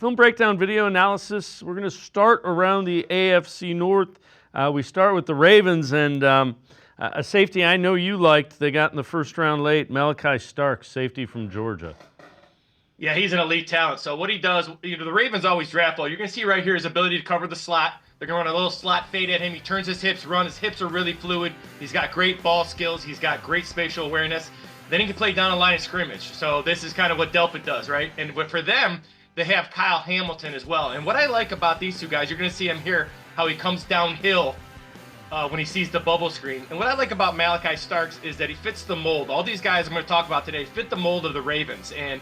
Film breakdown video analysis. We're going to start around the AFC North. We start with the Ravens and a safety I know you liked. They got in the first round late, Malachi Starks, safety from Georgia. Yeah, he's an elite talent. So what he does, the Ravens always draft well. You're going to see right here his ability to cover the slot. They're going to run a little slot fade at him. He turns his hips, His hips are really fluid. He's got great ball skills. He's got great spatial awareness. Then he can play down a line of scrimmage. So this is kind of what Delpit does, right? And for them, they have Kyle Hamilton as well. And what I like about these two guys, you're going to see him here, how he comes downhill when he sees the bubble screen. And what I like about Malachi Starks is that he fits the mold. All these guys I'm going to talk about today fit the mold of the Ravens. And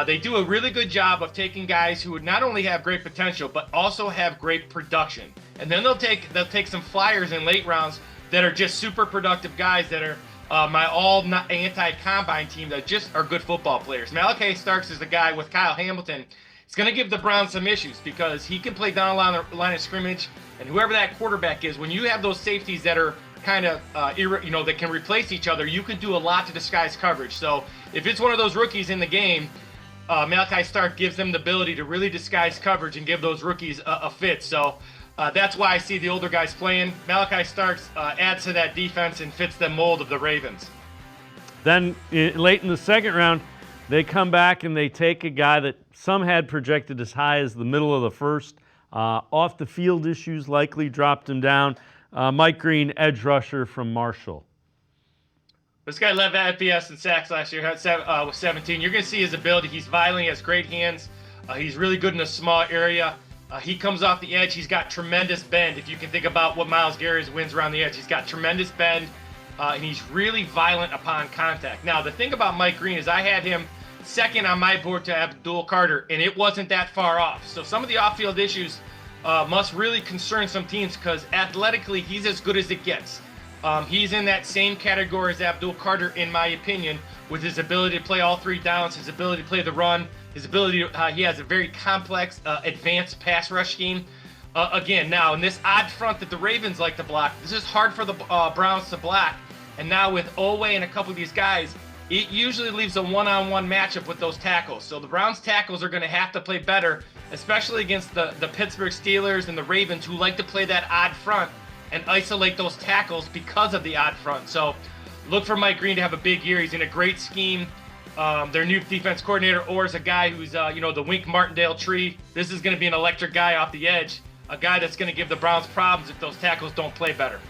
they do a really good job of taking guys who would not only have great potential, but also have great production. And then they'll take some flyers in late rounds that are just super productive guys that are my all anti-combine team that just are good football players. Malachi Starks is the guy with Kyle Hamilton. It's going to give the Browns some issues because he can play down a line of scrimmage, and whoever that quarterback is, when you have those safeties that are kind of, that can replace each other, you can do a lot to disguise coverage. So if it's one of those rookies in the game, Malachi Starks gives them the ability to really disguise coverage and give those rookies a fit. So that's why I see the older guys playing. Malachi Starks adds to that defense and fits the mold of the Ravens. Then late in the second round, they come back and they take a guy that some had projected as high as the middle of the first. Off the field issues likely dropped him down. Mike Green, edge rusher from Marshall. This guy led FBS in sacks last year, with 17. You're going to see his ability. He's violent. He has great hands. He's really good in a small area. He comes off the edge. He's got tremendous bend. If you can think about what Myles Garrett's wins around the edge, he's got tremendous bend, and he's really violent upon contact. Now, the thing about Mike Green is I had him second on my board to Abdul Carter, and it wasn't that far off. So some of the off-field issues must really concern some teams because athletically, he's as good as it gets. He's in that same category as Abdul Carter, in my opinion, with his ability to play all three downs, his ability to play the run, his ability to, he has a very complex, advanced pass rush scheme. Again, now in this odd front that the Ravens like to block, this is hard for the Browns to block. And now with Owe and a couple of these guys, it usually leaves a one-on-one matchup with those tackles. So the Browns tackles are going to have to play better, especially against the Pittsburgh Steelers and the Ravens, who like to play that odd front and isolate those tackles because of the odd front. So look for Mike Green to have a big year. He's in a great scheme. Their new defense coordinator, Orr, is a guy who's, the Wink Martindale tree. This is going to be an electric guy off the edge, a guy that's going to give the Browns problems if those tackles don't play better.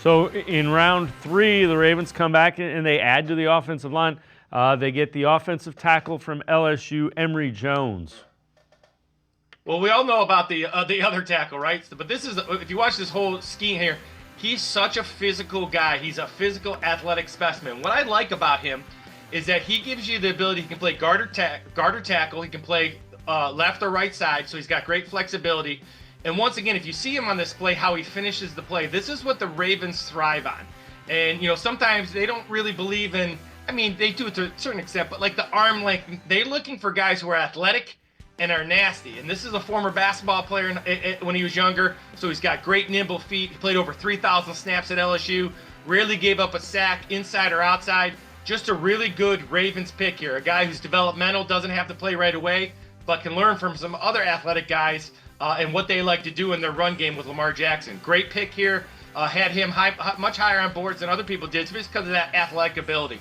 So in round 3, the Ravens come back and they add to the offensive line. They get the offensive tackle from LSU, Emry Jones. Well, we all know about the other tackle, right? But this is, if you watch this whole scheme here, he's such a physical guy. He's a physical, athletic specimen. What I like about him is that he gives you the ability, he can play guard or tackle, he can play left or right side, so he's got great flexibility. And once again, if you see him on this play, how he finishes the play, this is what the Ravens thrive on. And, sometimes they don't really believe in, they do it to a certain extent, but like the arm length, they're looking for guys who are athletic and are nasty. And this is a former basketball player when he was younger, so he's got great nimble feet. He played over 3,000 snaps at LSU, rarely gave up a sack inside or outside. Just a really good Ravens pick here. A guy who's developmental, doesn't have to play right away, but can learn from some other athletic guys and what they like to do in their run game with Lamar Jackson. Great pick here. Had him much higher on boards than other people did just because of that athletic ability.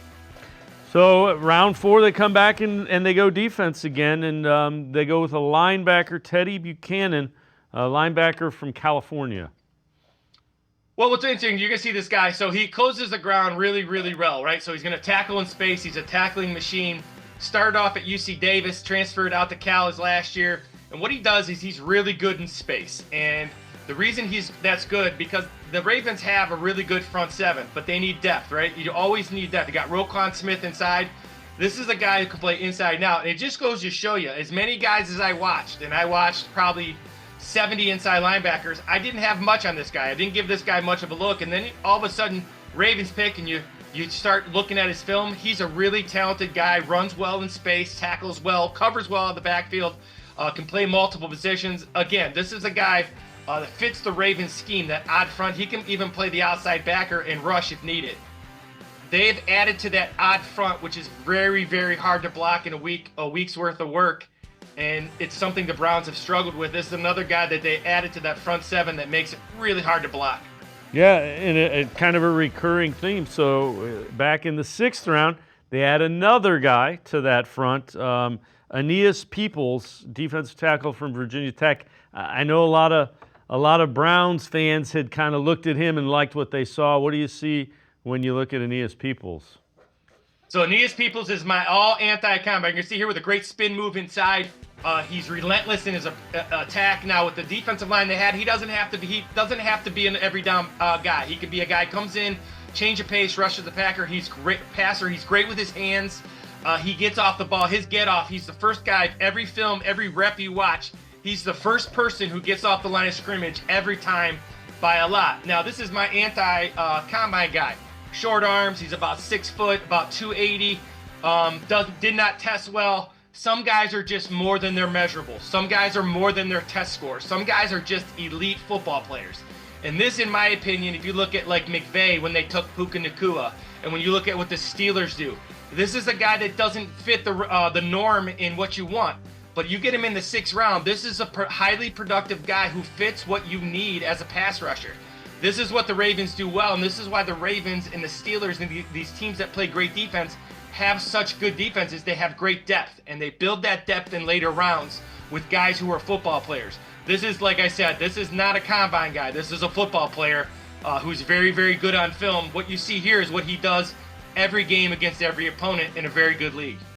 So round 4, they come back and they go defense again, and they go with a linebacker, Teddy Buchanan, a linebacker from California. Well, what's interesting, you're going to see this guy. So he closes the ground really, really well, right? So he's going to tackle in space. He's a tackling machine. Started off at UC Davis, transferred out to Cal his last year. And what he does is he's really good in space. And the reason that's good, because the Ravens have a really good front seven, but they need depth, right? You always need depth. You got Roquan Smith inside. This is a guy who can play inside and out. And it just goes to show you, as many guys as I watched, and I watched probably 70 inside linebackers, I didn't have much on this guy. I didn't give this guy much of a look. And then all of a sudden, Ravens pick, and you start looking at his film. He's a really talented guy, runs well in space, tackles well, covers well in the backfield, can play multiple positions. Again, this is a guy that fits the Ravens scheme, that odd front. He can even play the outside backer and rush if needed. They've added to that odd front, which is very, very hard to block in a week's worth of work. and it's something the Browns have struggled with. This is another guy that they added to that front seven that makes it really hard to block. Yeah, and a kind of a recurring theme. So back in the 6th round, they add another guy to that front, Anias Peoples, defensive tackle from Virginia Tech. I know a lot of Browns fans had kind of looked at him and liked what they saw. What do you see when you look at Anias Peoples? So Anias Peoples is my all anti-combine. You can see here with a great spin move inside. He's relentless in his attack. Now with the defensive line they had, he doesn't have to be an every down guy. He could be a guy comes in, change of pace, rushes the packer. He's great passer. He's great with his hands. He gets off the ball. His get off. He's the first guy. Every film, every rep you watch, he's the first person who gets off the line of scrimmage every time by a lot. Now this is my anti-combine guy. Short arms. He's about 6 foot, about 280. Did not test well. Some guys are just more than their measurables. Some guys are more than their test scores. Some guys are just elite football players. And this, in my opinion, if you look at like McVay when they took Puka Nacua, and when you look at what the Steelers do, this is a guy that doesn't fit the norm in what you want. But you get him in the 6th round. This is a highly productive guy who fits what you need as a pass rusher. This is what the Ravens do well, and this is why the Ravens and the Steelers and these teams that play great defense have such good defenses. They have great depth, and they build that depth in later rounds with guys who are football players. This is, like I said, this is not a combine guy. This is a football player who's very, very good on film. What you see here is what he does every game against every opponent in a very good league.